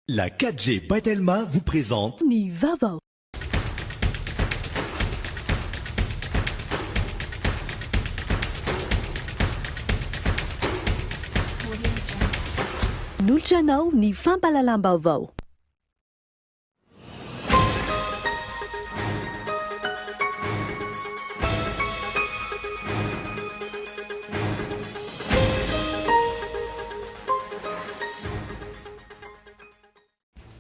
La 4G Batelma vous présente Ni Vavao. Noltranao ny fampalalam-baovao.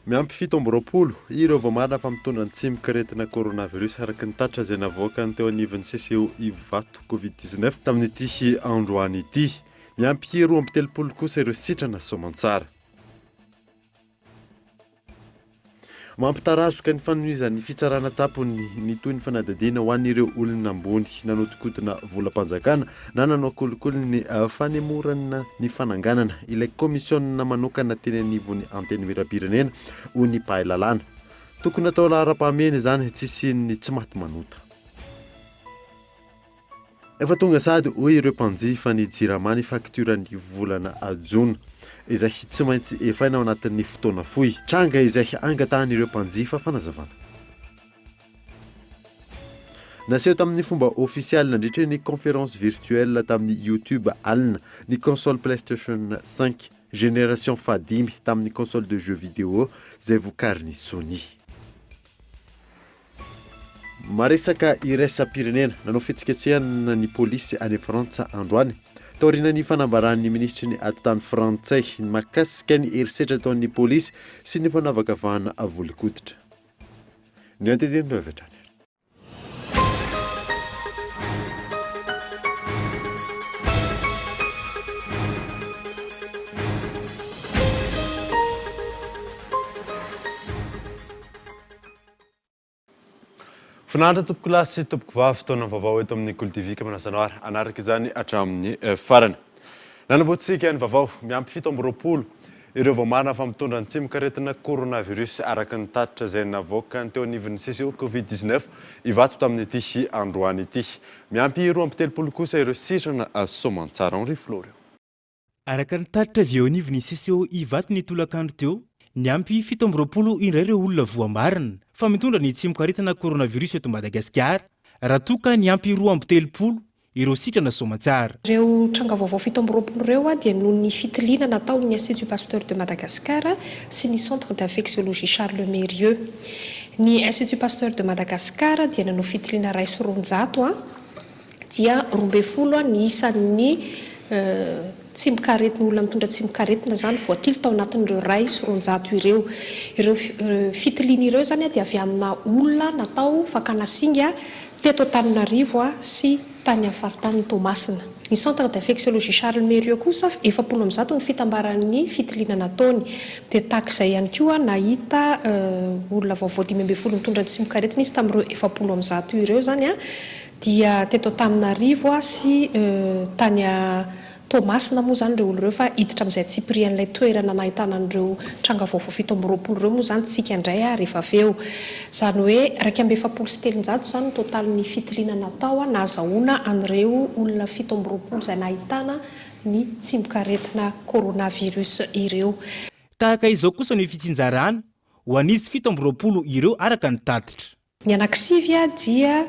Miampy 7 ireo vao marina fa mitondra ny tsimok'aretina coronavirus araky ny tatra izay navoaka ny teo anivon'ny CCO Ivato Covid-19 tamin'ity androany ity. Miampy 2 kosa ireo sitrana soamantsara. Mampitarazoka ny fanohizan'ny fitsarana tapony ny toy ny fanadadiana ho an'ireo olona ambony nanotokotina volam-panjakana na nanao kolokolo ny fanemorana ny fananganana ilay komisiona manokana teny anivony anteny mirapirenena ho ny pahalalana. Tokony atao lahara-pahamena izany tsisy ny tsy maty manota. Efa tonga sady hoy ireo mpanjifa ny jiramany fakturany volana Jona izay tsy maintsy efaina ao anatin'ny fotoana fohy. Tranga izay angatahan'ireo mpanjifa fanazavana. Naseho tamin'ny fomba ofisialy nandritra ny conférence virtuelle tamin'ny YouTube alina ny console PlayStation 5 génération fadimy tamin'ny console de jeux vidéo izay vokarin'ny Sony. Maresaka iraisam-pirenena nanao fihetsiketsehana ny polisy any Frantsa androany. Taorina ny fanambaran'ny ministry ny atotany frantsay mahakasika ny herisetra ataon'ny polisy sy ny fanavakavahana volikotitra. Ny anteteny avy. Finaritra tompoko lahy sy tompoko vavy fotoana vaovao eto amin'ny Kultivika Manasanoara anaraka izany hatramin'ny farany. Nanamboatsika ny vaovao miampy 7 ireo vao marina fa mitondra ny tsimok'aretina coronavirus araka ny tatitra izay navoaka ny teo anivon'ny CCO Covid-19 Ivato tamin'ity androany ity. Miampy 2 kosa ireo sitrana soamantsara Henri Florent. Araka ny tatitra avy eo anivon'ny CCO Ivato ny tolakandro teo, niampy 17 indray ireo olona voamarina fa mitondra ny tsimok'aretina coronavirus eto Madagasikara, raha toka niampy 2 ireo sitrana soamantsara. Ireo tranga vaovao 17 ireo dia noho ny fitiliana natao ny Institut Pasteur de Madagascar sy ny Centre d'infectiologie Charles Mérieux. Ny Institut Pasteur de Madagascar dia nanao fitiliana ray sy roanjato dia 12 ny isan'ny tsimok'aretina olona mitondra tsimok'aretina zany voatily tao anatin'ireo ray sy roanjato ireo. Ireo fitiliana ireo zany dia avy amina olona natao fakana singa teto Antananarivo sy tany amin'ny faritany Toamasina. Ny Centre d'infectiologie Charles Mérieux kosa 70 ny fitambaran'ny fitiliana nataony. Dia takizay ihany koa nahita olona vaovao 12 mitondra tsimok'aretina izy tamin'ireo 70 ireo zany dia teto Antananarivo sy tany Toamasina moa zany ireo olona ireo fa hiditra amin'izay Tsiprian'ilay toerana nahitana an'ireo tranga vaovao 17 ireo moa zany tsika indray rehefa avy eo. Zany hoe 273 zany totalin'ny fitiliana natao nahazahoana an'ireo olona 17 izay nahitana ny tsimok'aretina coronavirus ireo. Tahaka izao kosa ny fitsinjarana ho an'izy 17 ireo araka ny tatitra. Ny anankisivy dia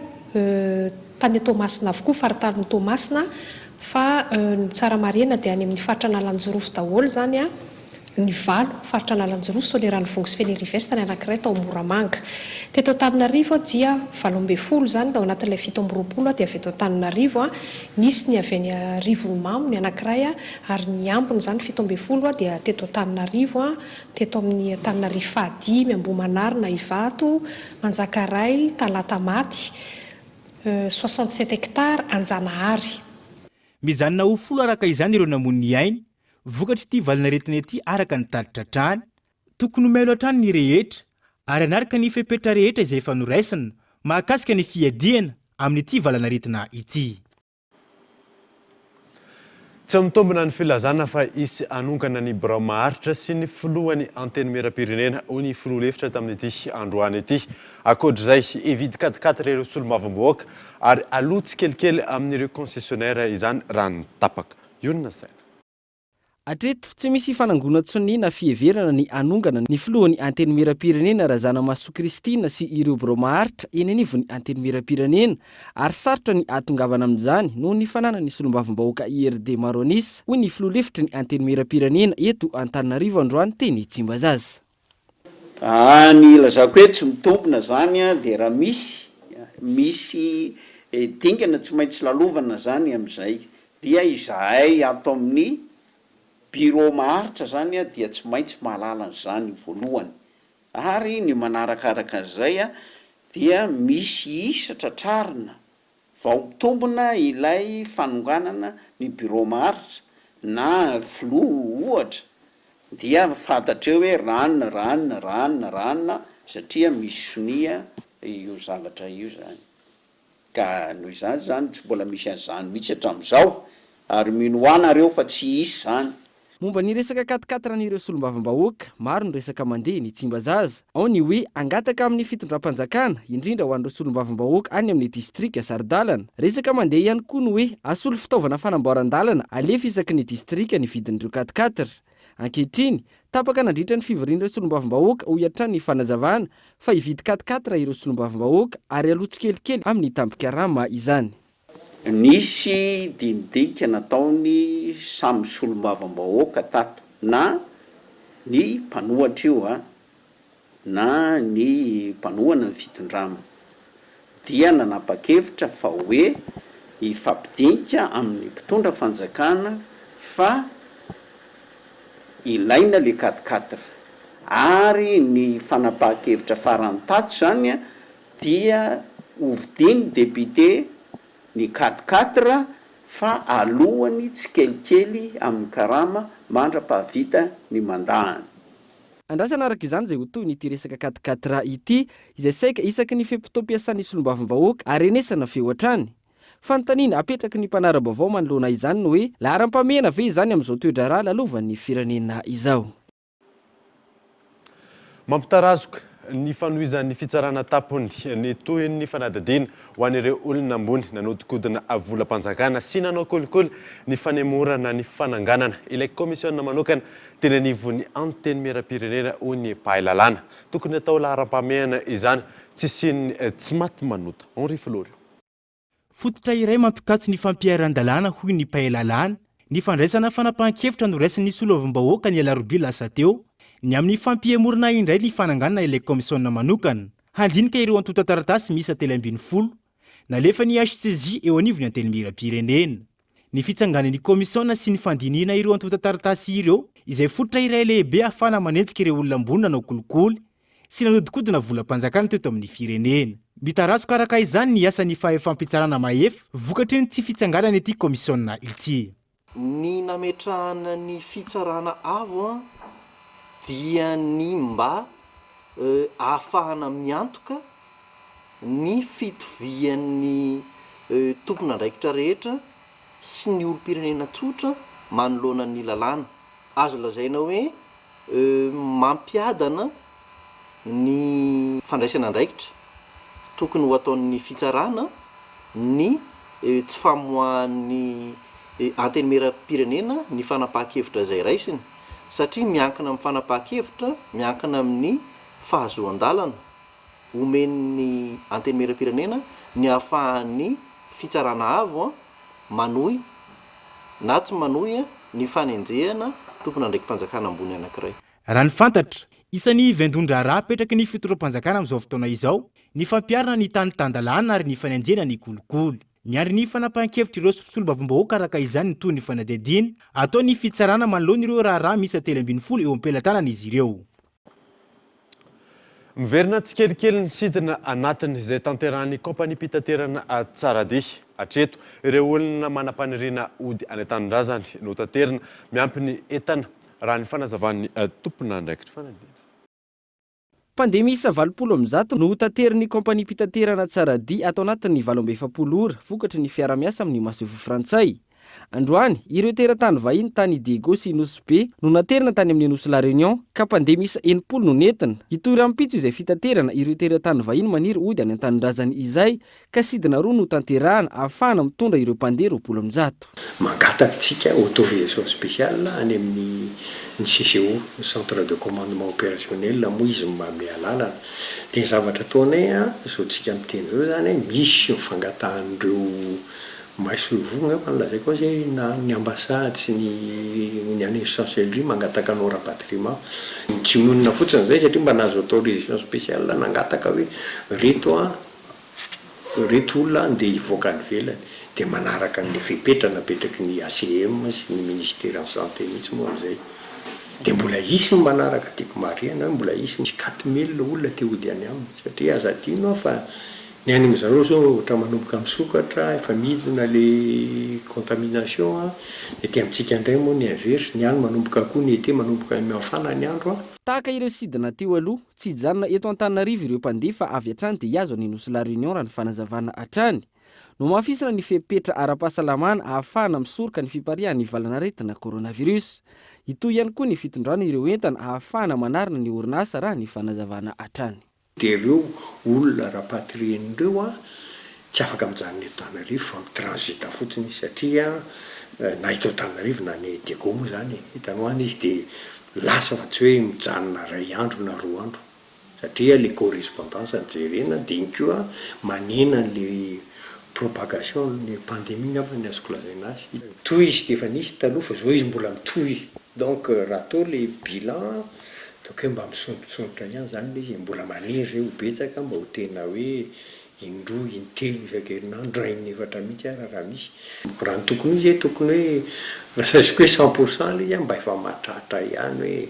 tany Toamasina avokoa faritany Toamasina fa ny tsara marina dia any amin'ny faritra Nalanjorofo daholo zany ny 9 faritra Nalanjorofo Solerano Vongo sy Fenerive tany anankiray tao Moramanga. Teto Antananarivo dia 12 zany tao anatin'ilay 17 dia avy eto Antananarivo nisy ny avy any Rivomamo ny anankiray ary ny ambiny zany 17 dia teto Antananarivo teto amin'ny Antananarivo fadimy Ambohimanarina Ivato Manjakaray Talatamaty 67 hectares Anjanahary. Mijanona ho 10 araka izany ireo namon'ny ainy, vokatry ity valina retina ity araka ny tatitra trany, tokony melo hatrany ny rehetra, ary anaraka ny fepetra rehetra izay efa noraisina, mahakasika ny fiadiana amin'ity valana retina ity. Tsy mitombina ny filazana fa isy anonkana ny birao maharitra sy ny filohan'ny anteny merapirenena ho ny filoha-lefitra tamin'ity androany ity. Akoatr'izay evidy 4 ireo solo-mavamboaka ary alotsy kelikely amin'ireo concessionnaire izany raha ny tapaka. Io ny nasaina. Atreto tsy misy fanangonantsony na fieverana ny anongana ny filohan'ny anteny miram-pirenena Razana Masoa Kristina sy ireo bromaharitra eny anivon'ny anteny miram-pirenena ary sarotra ny atongavana amin'izany noho ny fananany solombavambahoaka IRD Maronis hoy ny filoha lefitry ny anteny miram-pirenena eto Antananarivo androany teny Tsimbazaza. Ny ilazako hoe tsy mitombina zany dia raha misy dingana tsy maintsy lalovana zany amin'izay dia izahay ato amin'ny bureau maharitra zany dia tsy maintsy mahalala an'izany voalohany ary ny manarakaraka an'izay dia misy isa tratrarina vao tombona ilay fanonganana ny bureau maharitra na filoha ohatra dia fantatreo hoe ranona satria misy sonia io zavatra io zany ka noho izany zany tsy mbola misy an'izany mihitsy hatramin'izao ary minoanareo fa tsy isy zany. Momba ny resaka katikaran'ireo solombavambahoaka maro ny resaka mandeha ny Tsimbazaza ao ny hoe angataka amin'ny fitondram-panjakana indrindra ho an'ireo solombavambahoaka any amin'ny distrika Sardalana. Resaka mandeha ihany koa ny hoe asolo fitaovana fanamboaran-dalana alefa isaky ny distrika ny vidin'ireo katikatara. Ankehitriny tapaka nandritra ny fivorian'ireo solombavambahoaka ho hiatrany ny fanazavana fa hividy katikatara ireo solombavambahoaka ary alotsikelikely amin'ny tampikarama izany. Nisy dinidika nataony samy solombavambahoaka tato na ny mpanohatra io na ny mpanohana ny fitondrama dia nanapa-kevitra fa hoe ifampidinika amin'ny mpitondra fanjakana fa ilaina le katikatara ary ny fanapahan-kevitra farany tato zany dia hovidiny debité ny katikatara fa alohany tsy kelikely amin'ny karama mandra-pahavita ny mandahany. Andrasana araka izany izay ho toy n'ity resaka katikatara ity izay saika isaky ny fepitoam-piasan'ny solombavambahoaka ary enesana feo hatrany. Fanontaniana apetraky ny mpanara-baovao manoloana izany no hoe laharam-pamehana ve izany amin'izao toedrarah lalovan'ny firenena izao. Mampitarazoka ny fanohizan'ny fitsarana tapony ny tohin'ny fanadadiana ho an'ireo olona ambony nanodikodina volam-panjakana sy nanao kolikoly ny fanemorana ny fananganana ilay komisiona manokana teny anivon'ny anteny miram-pirenena hoy ny mpahalalana. Tokony atao laharam-pamehana izany tsy maty manota. Henri Flori. Fototra iray mampikatso ny fampiaran-dalàna hoy ny mpahalalana ny fandraisana fanapahan-kevitra noraisin'ny solombavambahoaka ny alarobia lasa teo ny amin'ny fampiemorona indray ny fananganana ilay komisiona manokana handinika ireo antota-taratasy misy telo ambin'ny folo nalefa ny HCJ eo anivony anteny miram-pirenena. Ny fitsanganan'ny komisiona sy ny fandiniana ireo antota-taratasy ireo izay fototra iray lehibe ahafana manenjika ireo olona ambony nanao kolikoly sy nanodikodina volam-panjakana teto amin'ny firenena. Mitarazoka araka izany ny asan'ny fahefampitsarana mahefa vokatry ny tsy fitsanganana ity komisiona ity. Ny nametrahana ny fitsarana avo dia ny mba ahafahana miantoka ny fitovian'ny tompon'andraikitra rehetra sy ny olom-pirenena tsotra manoloana ny lalàna. Azo lazaina hoe mampiadana ny fandraisana andraikitra tokony ho ataon'ny fitsarana ny tsy famoahan'ny anteny miram-pirenena ny fanapahan-kevitra izay raisiny satria miankina amin'ny fanapahan-kevitra miankina amin'ny fahazoan-dalana omen'ny anteny miram-pirenena ny ahafahan'ny fitsarana avo manohy na tsy manohy ny fanenjehana tompon'andraiki-panjakana ambony anankiray. Raha ny fantatra isan'ny vendondra raha petraky ny fitondram-panjakana amin'izao fotoana izao ny fampiarana ny tany-tandalàna ary ny fanenjehana ny kolikoly. Miandry ny fanapahan-kevitra ireo solombavambahoaka araka izany ny toy ny fanadihadiana atao ny fitsarana manoloana ireo raharaha misy telo ambin'ny folo eo am-pelantanana izy ireo. Miverina tsikelikely ny sidina anatiny izay tanterahan'ny kompani pitaterana Tsaradia. Hatreto ireo olona manam-paniriana ody any an-tanindrazany no tanterina miampy ny entana raha ny fanazavan'ny tompon'andraikitra fanadihana. Pandeha miisa 80 no tanteriny kompani pitaterana Tsaradia atao anatin'ny 27 ora vokatry ny fiara-miasa amin'ny masevo frantsay. androany ireo teratany vahiny tany Diego sy Nosy Be no naterina tany amin'ny Nosy La Réunion ka mpandeha misa 90 no nentina. Itory amin'ny pitso izay fitaterana ireo teratany vahiny maniry ody any an-tanindrazany izay ka sidina roa no tanterahana ahafahana mitondra ireo mpandeha 20 Mangatakatsika autorisation spéciale any amin'ny CCO, centre de commandement opérationnel, moa izy manome lalana. Dia zavatra ataonay zao tsika miteny zao zany misy mifangatahan'ireo maiso ivonga fa nilazay koa zay na ny ambassade sy ny any chancellerie mangataka anao rapatriement. Tsy monina fotsiny zay satria mba nahazo autorisation spéciale nangataka hoe reto olona andeha hivoaka any velany. Dia manaraka ny fepetra napetraky ny ACM sy ny ministère en santé mihitsy moa amizay. Dia mbola isy ny manaraka tiako mariana hoe mbola isy 4000 olona te hody any aminy satria aza tino fa ny any amin'izareo zao ohatra manomboka misokatra efa midina le contamination dia ty amintsika indray moa ny avery ny any manomboka koa ny ete manomboka miafana ny andro tahaka ireo sidina teo aloha tsy hijanona eto Antananarivo ireo mpandeha fa avy hatrany dia hiazo any Nosy La Réunion raha ny fanazavana hatrany no mafisana ny fepetra ara-pahasalamana ahafahana misoroka ny fiparihan'ny valanaretina coronavirus. Ito ihany koa ny fitondrana ireo entana ahafahana manarina ny orinasa raha ny fanazavana hatrany. Dia ireo olona rapatrien'ireo tsy afaka mijanona eto Antananarivo fa mitransita fotsiny satria na eto Antananarivo na ny Diego moa zany hitanao any izy dia lasa fa tsy hoe mijanona 2 andro na 2 andro satria le correspondance jerena dia iny koa manena le propagation ny pandémie ngamba ny azoko lazaina azy. Toy izy dia efa nisy taloha fa zao izy mbola mitohy. Donc raha atao le bilan donc mba misontrotsontra ihany zany le izy mbola maniry reo betsaka mba ho tena hoe indroa intelo isan-kerinandro 1-4 mihitsy raha misy. Raha ny tokony izy tokony hoe rasaisiko hoe 100% le izy mba efa mahatratra ihany hoe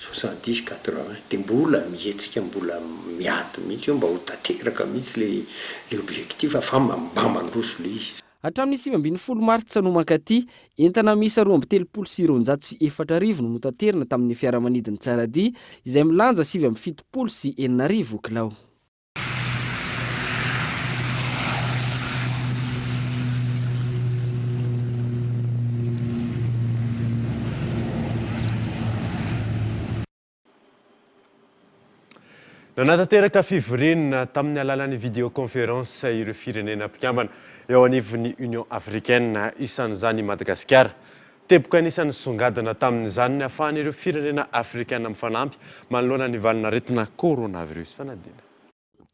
70-80 dia mbola mihetsika mbola miady mihitsy mba ho tanteraka mihitsy le objectif fa mba mandroso le izy. Hatramin'ny 20 Martsa no mankaty entana misa 2,904 no notanterina tamin'ny fiaramanidiny Tsaradia izay milanja 7,7 kilao. Nanatanteraka fivoriana tamin'ny alalan'ny vidéoconférence ireo firenena mpikambana eo anivon'ny Union Africaine isan'izany Madagasikara. Teboka anisan'ny songadina tamin'izany ny ahafahan'ireo firenena afrikaina mifanampy manoloana ny valanaretina coronavirus fanadina.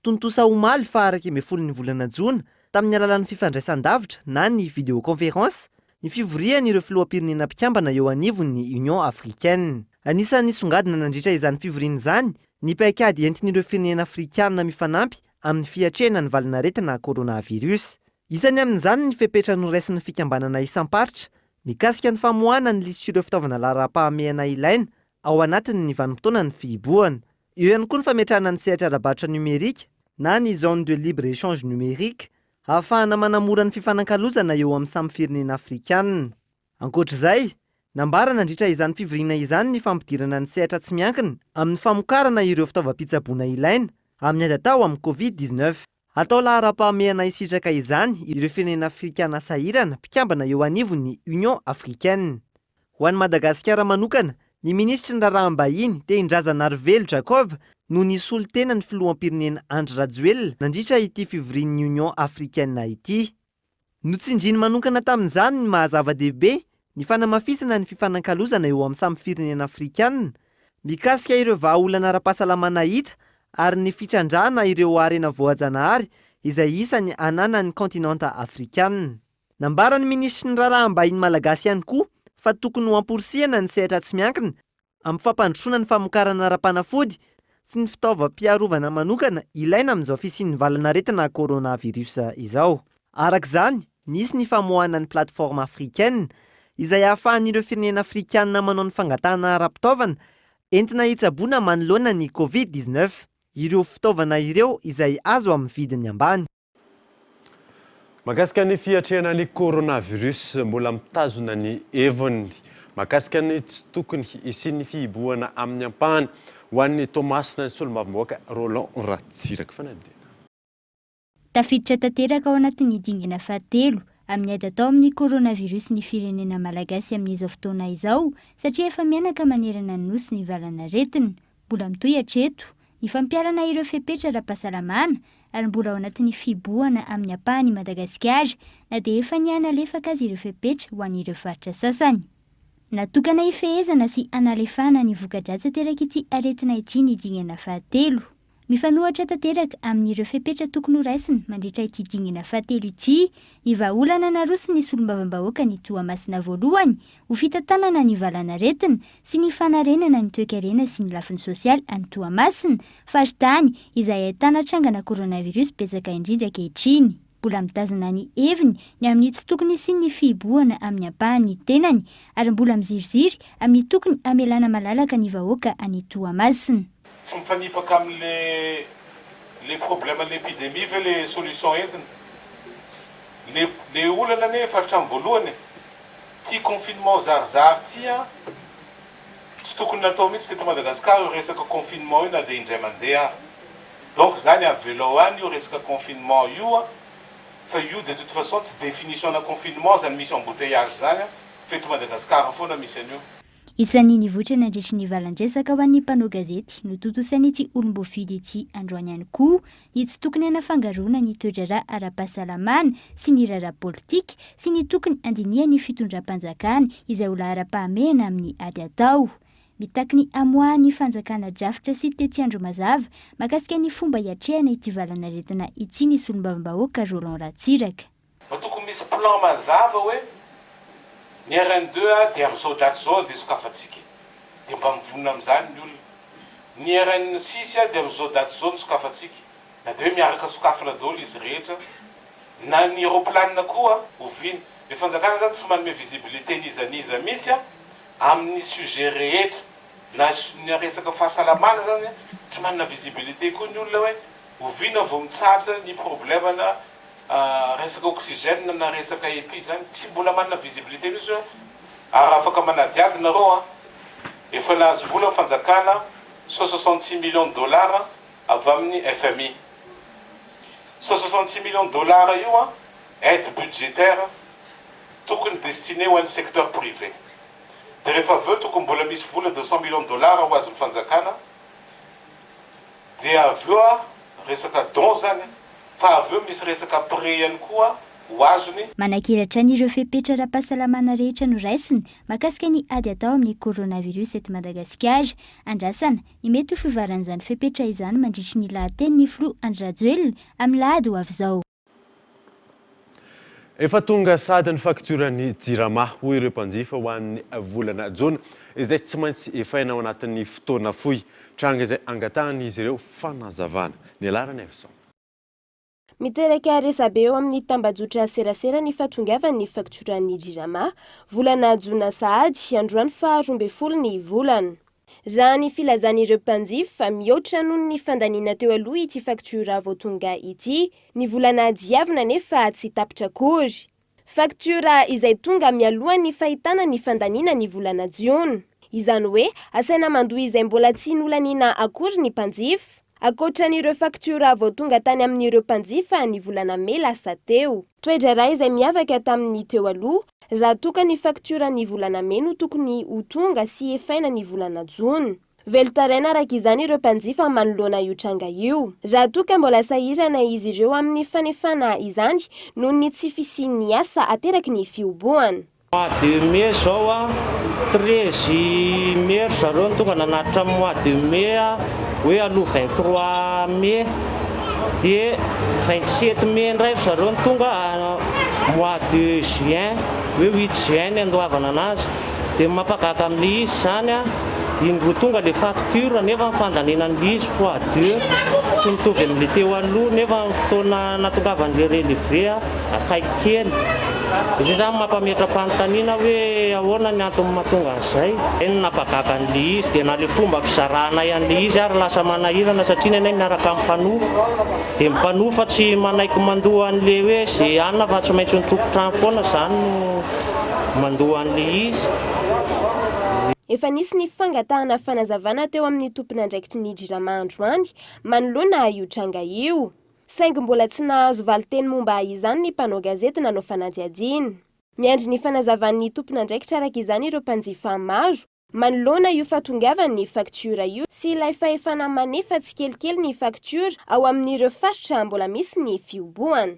Tontosa omaly fa araky ambin'ny 10 ny volana Jona tamin'ny alalan'ny fifandraisan-davitra na ny vidéoconférence ny fivorian'ireo filoham-pirenena mpikambana eo anivon'ny Union Africaine. Anisan'ny songadina nandritra izany fivoriana izany ny paikady entin'ireo firenena afrikanina mifanampy amin'ny fiatrena ny valanaretina coronavirus. Isany amin'izany ny fepetra noraisin'ny fikambanana isam-paritra mikasika ny famoahana ny lisitsireo fitaovana laharam-pahamehana ilaina ao anatin'ny vanim-potoana ny fihibohana. Eo ihany koa ny fametrahana ny sehatra ara-barotra numerika na ny zone de libre échange numérique ahafahana manamora ny fifanankalozana eo amin'ny samy firenena afrikanina. Ankoatr'izay, nambara nandritra izany fivoriana izany ny fampidirana ny sehatra tsy miankina amin'ny famokarana ireo fitaovam-pitsaboana ilaina amin'ny adatao amin'ny Covid-19. Atao laharam-pahamehana isitraka izany ireo firenena afrikana sahirana mpikambana eo anivon'ny Union Africaine. Ho an'ny Madagasikara manokana, ny ministry ny raharaham-bahiny Tendrazana Arvelo Jacob no nisolo tena ny filoham-pirenena Andry Rajoelina nandritra ity fivorian'ny Union Africaine ity. Notsindriny manokana tamin'izany ny mahazava-dehibe ny fanamafisana ny fifanankalozana eo amin'ny samy firenena afrikanina mikasika ireo vahaolana ara-pahasalamana hita ary ny fitrandrana ireo harena voajanahary izay isany ananan'ny kontinanta afrikanina. Nambara ny ministry ny raharaham-bahiny malagasy ihany koa fa tokony ho amporisihana ny sehatra tsy miankina amin'ny fampandrosoana ny famokarana ara-panafody sy ny fitaovam-piarovana manokana ilaina amin'izao fisian'ny valanaretina coronavirus izao. Arak'izany, nisy ny famoahana ny plateforme africaine izay ahafahan'ireo firenena afrikanina manao ny fangatahana ara-pitaovana entina hitsaboana manoloana ny Covid-19. Ireo fitaovana ireo izay azo amin'ny vidiny ambany. Mahakasika ny fiatrehana ny coronavirus mbola mitazona ny heviny mahakasika ny tsy tokony isian'ny fihibohana amin'ny ampahany ho an'ny Tomasina ny solombavambahoaka Roland Ratsiraka fanadina. Tafiditra tanteraka ao anatin'ny dingana fahatelo amin'ny ady atao amin'ny coronavirus ny firenena malagasy amin'izao fotoana izao satria efa mianaka manerana ny nosy ny valana retina. Mbola mitoy hatreto ny fampiarana ireo fepetra ara-pahasalamana ary mbola ao anatin'ny fiboana amin'ny ampahany Madagasikara na dia efa nianalefaka azy ireo fepetra ho an'ireo faritra sasany. Natokana hifehezana sy analefana ny voka-dratsy teraka ity aretina ity ny dingana fahatelo. Mifanohitra tanteraka amin'ireo fepetra tokony ho raisina mandritra ity dingana fahatelo ity ny vahaolana narosi ny solombavam-bahoaka ny Toamasina voalohany ho fitantanana ny valana retina sy ny fanarenana ny toe-karena sy ny lafiny sosialy any Toamasina faritany izay ahitana trangana coronavirus betsaka indrindra ankehitriny. Mbola mitazana ny heviny ny amin'ny tsy tokony sy ny fiboana amin'ny ampahan'ny tenany ary mbola miziriziry amin'ny tokony amelana malalaka ny vahoaka any Toamasina. Tsy mifanipaka amin'le problème l'épidémie ve le solution entina. Le olana nefa hatramin'ny voalohany ty confinement zarizary ty tsy tokony natao mihitsy teto Madagasikara io resaka confinement io na dia indray mandeha. Donc zany avelao any io resaka confinement io fa io de toute façon tsy définition na confinement zany misy embouteillage zany feto Madagasikara foana misy an'io. Isan'ny nivoatra nandritry ny valan-dresaka ho an'ny mpanao gazety no totosainy ity olom-boafidy ity androany ihany koa ny tsy tokony hanafangaroana ny toedrara ara-pahasalamana sy ny raharaha politika sy ny tokony andiniany fitondram-panjakana izay ho lahara-pahamehana amin'ny ady atao. Mitaky ny amoahan'ny fanjakana drafitra sy Tetiandro Mazava makasika ny fomba hiatrehana ity valana retina ity ny solombavam-bahoaka Roland Ratsiraka. Tokony misy plan mazava hoe ny RN2 dia amin'izao daty zao dia sokafantsika. Dia mba mivonona amin'izany ny olona. Ny RN6 dia amin'izao daty zao ny sokafantsika. Na dia hoe miaraka sokafana daholo izy rehetra. Na ny aeroplanina koa oviana. Ny fanjakana zany tsy manome visibilité nizaniza mihitsy amin'ny sujet rehetra. Na ny resaka fahasalamana zany tsy manana visibilité koa ny olona hoe oviana vao mitsatra ny problème na resaka oxygène na resaka épi zany tsy mbola manana visibilité misy hoe afaka manadiady nareo efa nahazo vola fanjakana 166 millions de dollars avy amin'ny FMI. 166 millions de dollars io aide budgétaire tokony destiné ho an'ny secteur privé. Dia rehefa aveo tokony mbola misy vola 200 millions de dollars ho azon'ny fanjakana dia aveo resaka don zany fa aveo misy resaka pré ihany koa ho azony. Manakiratra n'ireo fepetra ara-pahasalamana rehetra no raisina makasika ny ady atao amin'ny coronavirus eto Madagasikara. Andrasana ny mety ho fivaran'izany fepetra izany mandritry ny lahatenin'ny Flo Andry Rajoelina amin'ny lahady ho avy izao. Efa tonga sady ny fakturan'ny jirama ho ireo mpanjifa ho an'ny volana Jona izay tsy maintsy efaina ao anatin'ny fotoana fohy tranga izay angatahany izy ireo fanazavana. Ny alarany avison. Miteraka resabe eo amin'ny tambajotra serasera ny fahatongavan'ny fakturan'ny jirama volana Jona sahady androany faharoa ambin'ny folo ny volana. Raha ny filazan'ireo mpanjifa mihoatra noho ny fandaniana teo aloha ity faktura voatonga ity, ny volana diavina nefa tsy tapitra akory. Faktura izay tonga mialoha ny fahitana ny fandaniana ny volana Jiona. Izany hoe asaina mandoa izay mbola tsy nolaniana akory ny mpanjifa. Ankoatran'ireo faktura voatonga tany amin'ireo mpanjifa ny volana May lasa teo. Toedrara izay miavaka tamin'ny teo aloha, raha toka ny faktura ny volana May no tokony ho tonga sy efaina ny volana Jona. Velotaraina araka izany ireo mpanjifa manoloana io tranga io. Raha toka mbola sahirana izy ireo amin'ny fanefana izany noho ny tsy fisian'ny asa ateraky ny fioboana. 2 mai zao 13 mai zareo no tonga nanatitra mois de mai hoe aloha 23 mai dia 27 mai indray zareo no tonga mois de juin hoe 8 juin ny andoavana anazy dia mampagaka amin'ny izy zany indroa tonga le facture nefa mifandaninan'le izy fois 2 tsy mitovy amin'le teo aloha nefa fotoana natongavan'le relevé akaiky kely. Izay zany mampametra-panontaniana hoe ahoana ny antony mahatonga an'izay. Eny napagaka an'le izy dia na le fomba fizarana an'le izy ary lasa manahirana satria nenay miaraka amin'ny mpanofa. Dia mpanofa tsy manaiky mandoa an'le hoe izay anona fa tsy maintsy ny tompotrano foana zany no mandoa an'le izy. Efa nisy ny fangatahana fanazavana teo amin'ny tompona andraikitry ny jirama androany manoloana io tranga io. saingy mbola tsy nahazo valiteny momba izany ny mpanao gazety nanao fanadihadiana. Miandry ny fanazavan'ny tompon'andraikitra araka izany ireo mpanjifa maro manoloana io fahatongavan'ny faktura io sy ilay fahefana manefa tsy kelikely ny faktura ao amin'ireo faritra mbola misy ny fioboana.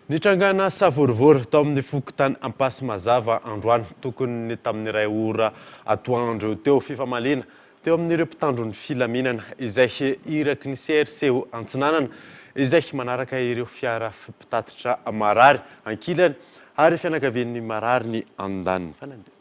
Nitrangana savorivory tao amin'ny fokontany Ampasimazava androany tokony tamin'ny iray ora atoandro teo fifamaliana teo amin'ireo mpitandron'ny filaminana izay iraky ny CRCO Antsinanana izay manaraka ireo fiara mpitatitra marary ankilany ary fianakavian'ny marary ny andaniny fanandina.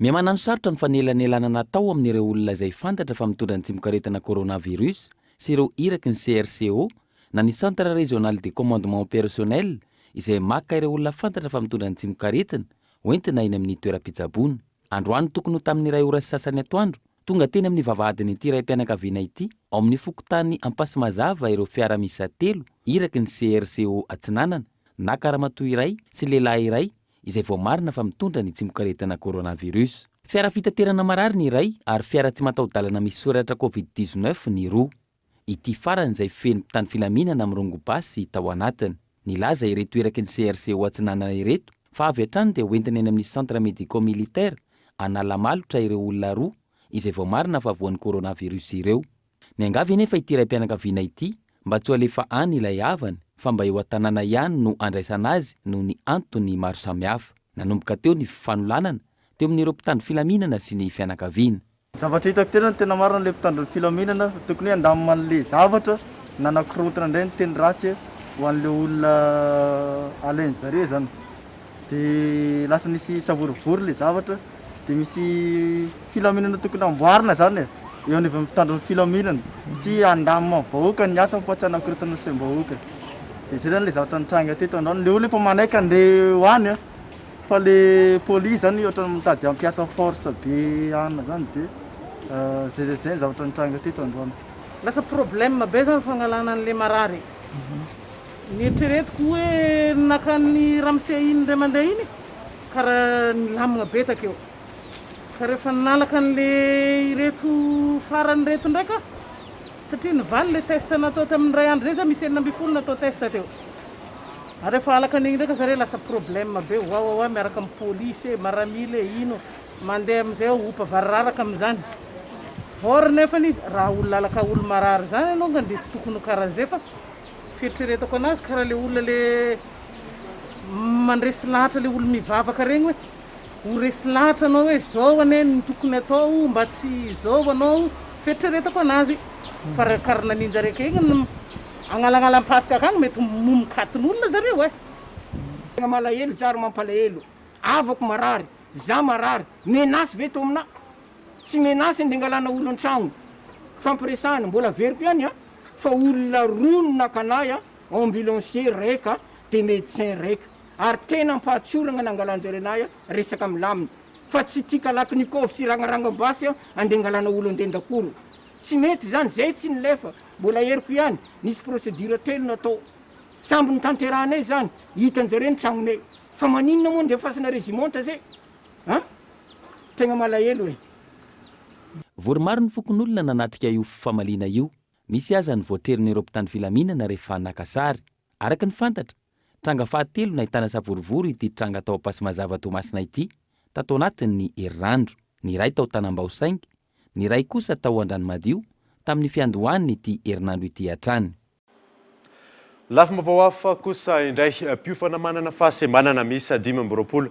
Miamanano sarotra ny fanelanelana natao amin'ireo olona izay fantatra fa mitondra ny tsimikaretina coronavirus sy ireo iraky ny CRCO na ny Centre Régional de Commandement Opérationnel izay maka ireo olona fantatra fa mitondra ny tsimikaretina hoentina eny amin'ny toeram-pitsaboana. Androany tokony ho tamin'ny iray ora sy sasany atoandro tonga teny amin'ny vavahadiny ity raim-pianakaviana ity ao amin'ny fokontany Ampasimazava ireo fiara miisa 3 iraky ny CRCO Atsinanana na karamatoa iray sy lehilahy iray izay vao marina fa mitondra ny tsimikaretina coronavirus. Fiara fitaterana marary ny iray ary fiara tsy mataho-dalana misy soratra COVID-19 ny roa. Ity farany izay feno mpitany filaminana amin'ny rongobasy tao anatiny. Nilaza ireto iraky ny CRCO Atsinanana ireto fa avy hatrany dia hoentina eny amin'ny centre médico-militaire analamalotra ireo olona roa izay vao marina fa voan'ny coronavirus ireo. Ny angavy nefa ity raim-pianakaviana ity mba tsy ho alefa any ilay havany fa mba eo an-tanàna ihany no andraisana azy noho ny antony maro samihafa. Nanomboka teo ny fanolanana teo amin'ireo mpitandro filaminana sy ny fianakaviana. Zavatra hitako tena tena marina le mpitandro filaminana tokony handamina an'le zavatra nanakorontana indray ny teny ratsy ho an'le olona alainy zareo zany. Dia lasa nisy savorivory le zavatra dia misy filaminana tokony amboarina zany eo any avy mpitandro filaminana tsy handamina vahoaka ny asa fa tsy hanakorontana sy vahoaka. Dia zay zany le zavatra nitranga teto androany le olona efa manaiky andeha hoany fa le polisy zany ohatra mitady ampiasa force be ana zany dia zay zavatra nitranga teto androany. Lasa problème be zany fangalana an'le marary. Nieritreretiko hoe nakany ramse iny indray mandeha iny karaha nilamina be takeo. Ka rehefa nalaka an'le ireto farany reto ndraika satria nivaly le test natao tamin'ny ray andro zay za misy 12 natao test teo. Ary rehefa alaka an'igny ndraika zareo lasa problème be wa miaraka amin'ny polisy maramile ino mandeha amin'izay opa variraraka amin'izany. Vor nefany raha olona alaka olo marary zany alongany dia tsy tokony karahan'izay fa fieritreretako anazy karaha le olona le mandresy lahatra le olo mivavaka regny hoe ho resy lahatra anao hoe zao ane ny tokony atao mba tsy zao anao fieritreretako anazy. Fa karana ninjareka igny agnalagnala pasika akagny mety momikatin'olona zareo Tegna malahelo zary mampalahelo. Avako marary, za marary, menasy ve to amina? Tsy menasy nde ngalana olo an-tragno. Fampiresahana mbola veriko ihany fa olona rono nakanay ambulancier raika de médecin raika. Ary tena mpahatsoragna nangalanjarenay resaka milamina. Fa tsy tika lakinikov sy ragnarangam-basy ande ngalana olo andendakoro. Tsy mety zany zay tsy nilefa mbola heriko ihany nisy procédure telo natao samby ny tanterahanay zany hitanjareo ny tragnonay fa maninona moa nde fasana régimente zay tegna malahelo Vory maro ny fokon'olona nanatrika io famaliana io. Misy aza ny voatrerin'ireo mpitandro filaminana rehefa nakasary. Araka ny fantatra, tranga fahatelo nahitana savorivory ity tranga tao Ampasimazava Tomasina ity tatao anatin'ny herinandro. Ny iray tao Tanambaosaingy, ny iray kosa tao Andranomadio tamin'ny fiandohaniny ity herinandro ity hatrany. Lafim-baovao hafa kosa indray mpiofana manana fahasembanana miisa 5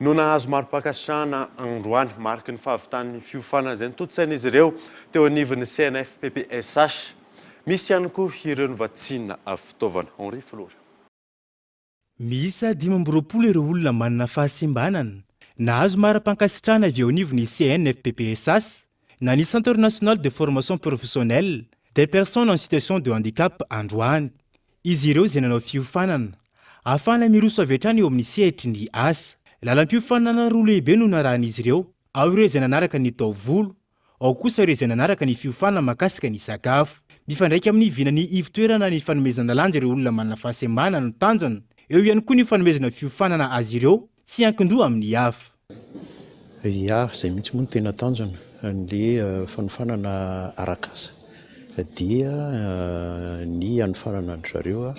no nahazo mari-pakasitrahana androany mariky ny fahavitan'ny fiofana izay nitotsain'izy ireo teo anivon'ny CNFPPSH. Misy ihany koa ireo novatsiana fitaovana. Henri Flora. Miisa 5 ireo olona manana fahasembanana nahazo mari-pakasitrahana avy eo anivon'ny CNFPPSH na ny Centre National de Formation Professionnelle des Personnes en Situation de Handicap androany. Izy ireo izay nanao fiofanana ahafahana miroso avy hatrany eo amin'ny sehitry ny asa. Lalam-piofanana roa lehibe no narahan'izy ireo. Ao ireo izay nanaraka ny taovolo, ao kosa ireo izay nanaraka ny fiofanana makasika ny sakafo. Mifandraika amin'ny vinany ivitoerana ny fanomezana lanja ireo olona manana fahasembanana no tanjana. Eo ihany koa ny fanomezana fiofanana azy ireo tsy ankin-doha amin'ny hafa. Izay mihitsy moa no tena tanjona an'le fanofanana arak'asa. dia ny anofaranandro zareo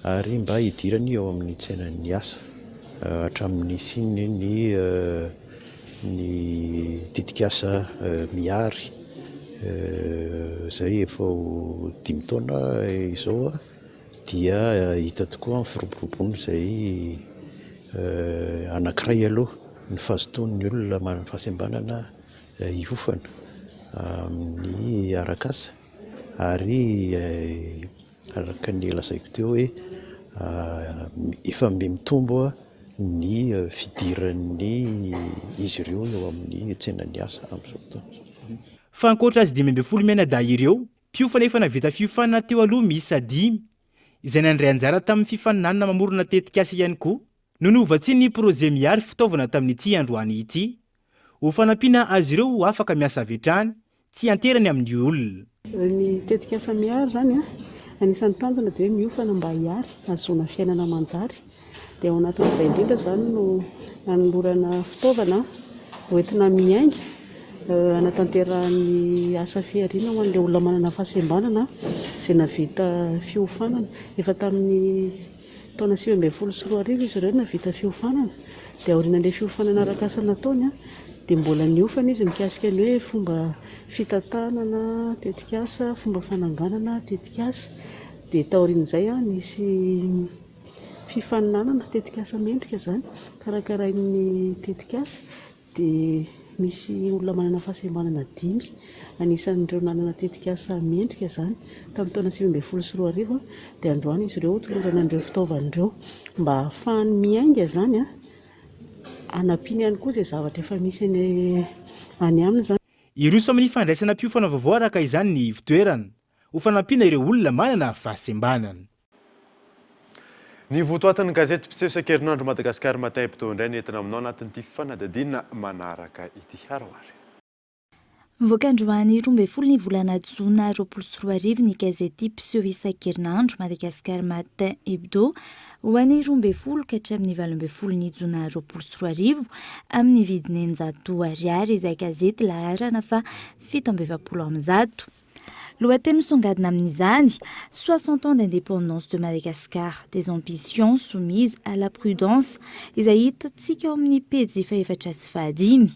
ary mba hidirany eo amin'ny tsainan'ny asa hatramin'ny siny ny tetikasa miary zay efa 5 taona izao dia hita tokoa amin'ny firoborobony zay anankiray aloha ny fahazotoan'ny olona manana fahasembanana hiofana amin'ny arakasa ary araka ny lazaiko teo hoe efa mitombo ny fidiran'ny izy ireo eo amin'ny tsainan'ny asa amin'izao fotoana. Fa ankoatra azy 5 mianadahy ireo, mpiofana efa navita fiofanana teo aloha miisa 5 izay nandray anjara tamin'ny fifaninanana mamorona tetikasa ihany koa no novatsy ny projet miary fitaovana tamin'ity androany ity ho fanampiana azy ireo ho afaka miasa avy hatrany tsy anterany amin'ny olona. Ny tetikasa miary zany anisan'ny tanjona dia miofana mba hiary azona fiainana manjary dia ao anatin'izay indrindra zany no nanolorana fitaovana hoentina miainga anatanterahany asa fiariana ho an'ilay olona manana fahasembanana izay navita fiofanana efa tamin'ny taona 2014 izy ireo navita fiofanana dia aorian'ilay fiofanana arakasa nataony dia mbola niofana izy mikasika ny hoe fomba fitantanana tetikasa, fomba fananganana tetikasa dia taorian'izay nisy fifaninanana tetikasa mendrika zany karakarain'ny tetikasa dia misy olona manana fahasembanana 5 anisan'ireo nanana tetikasa mendrika zany tamin'ny taona 2014 dia androany izy ireo tolorana an'ireo fitaovan'ireo mba ahafahany miainga zany anampiany ihany koa izay zavatra efa misy any aminy zany. Iroso amin'ny fandraisana mpiofana vaovao araka izany ny fitoerana ho fanampiana ireo olona manana fahasembanana. Ny votoatin'ny gazety mpiseho isan-kerinandro Madagasikara Matin hebdo indray nentina aminao anatin'ity fanadadiana manaraka ity haroary. Voakandroany 12 ny volana Jona 2024 ny gazety mpiseho isan-kerinandro Madagasikara Matin hebdo ho an'ny 12 ka hatramin'ny 18 ny Jona 2024 amin'ny vidiny 900 ariary izay gazety laharana fa 720 Loateny misongadina amin'izany, 60 ans d'indépendance de Madagascar, des ambitions soumises à la prudence, izay hitantsika ao amin'ny pejy faefatra sy fahadimy.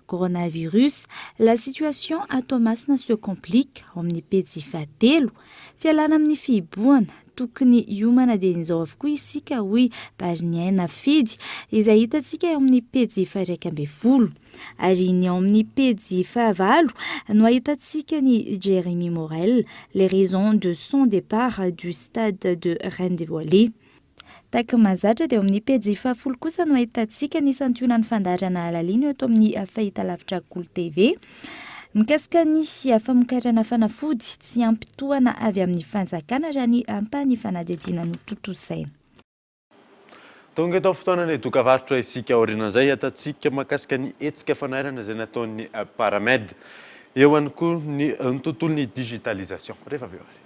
Coronavirus, la situation à Thomasna se complique ao amin'ny pejy fahatelo, fialana amin'ny fihiboana tokony hiomana dia nizao avokoa isika hoe bariniaina fidy izay hitantsika ao amin'ny pejy faha 12 ary ny ao amin'ny pejy fahavalo no ahitantsika ny Jérémy Morel, les raisons de son départ du stade de Reine dévoilé. Taka mazatra dia ao amin'ny pejy fahafolo kosa no ahitantsika ny santionan'ny fandaharana alaliny eto amin'ny fahitalavitra Cool TV. Mikasika ny famokarana fanafody tsy ampitoana avy amin'ny fanjakana raha ny ampany fanadihadiana no totosaina. Tonga eto fotoanany dokavarotra isika aorianan'izay atantsika makasika ny hetsika fanairana izay nataon'ny Paramed eo ihany koa ny tontolon'ny digitalisation. Rehefa avy eo ary.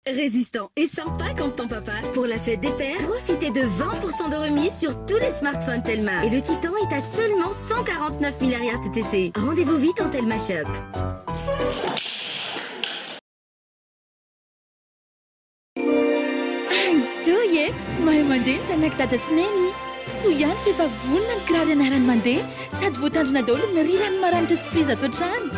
Résistant et sympa comme ton papa. Pour la fête des pères, profitez de 20% de remise sur tous les smartphones Telma. Et le Titan est à seulement 149 milliards TTC. Rendez-vous vite en Telma Shop. Zoye, mahay mandeha ny tata sy neny. Soa ihany fefa vonona ny kiraro ianarany mandeha sady voatandrina daholo ny rirany maranitra sy prizy ato an-trano.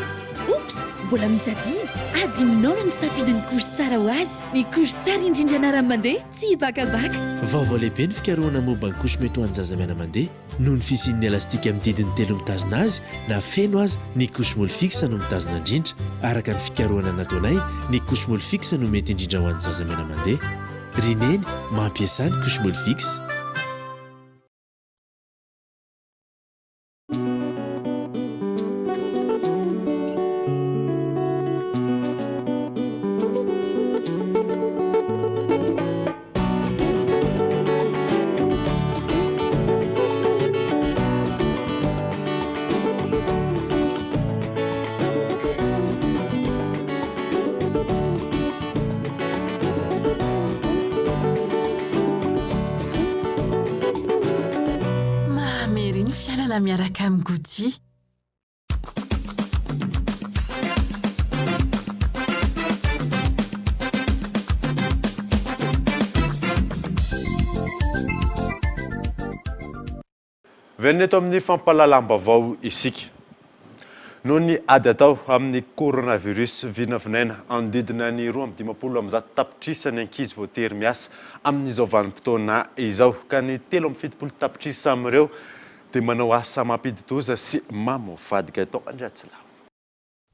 Oops, mbola misy adino. Adinonao no nisafidiny couche tsara ho azy. Ny couche tsara indrindra anarany mandeha, tsy bakabaka. Vaovao lehibe ny fikarohana momba ny couche mety ho an'ny zazamena mandeha noho ny fisian'ny elastika amin'ny didiny 3 mitazona azy na feno azy ny couche molle fixe no mitazona indrindra. Araka ny fikarohana nataonay, ny couche molle fixe no mety indrindra ho an'ny zazamena mandeha. Rineny mampiasa ny couche molle fixe. miaraka amin'ny Goudy. Velona eto amin'ny fampahalalam-baovao isika. Noho ny ady atao amin'ny coronavirus vinavinaina andidina ny 20 tapitrisa ny ankizy voatery miasa amin'izao vanim-potoana izao ka ny 70 tapitrisa amin'ireo dia manao asa mampidi-doza sy mamofadika atao Andriatsilavo.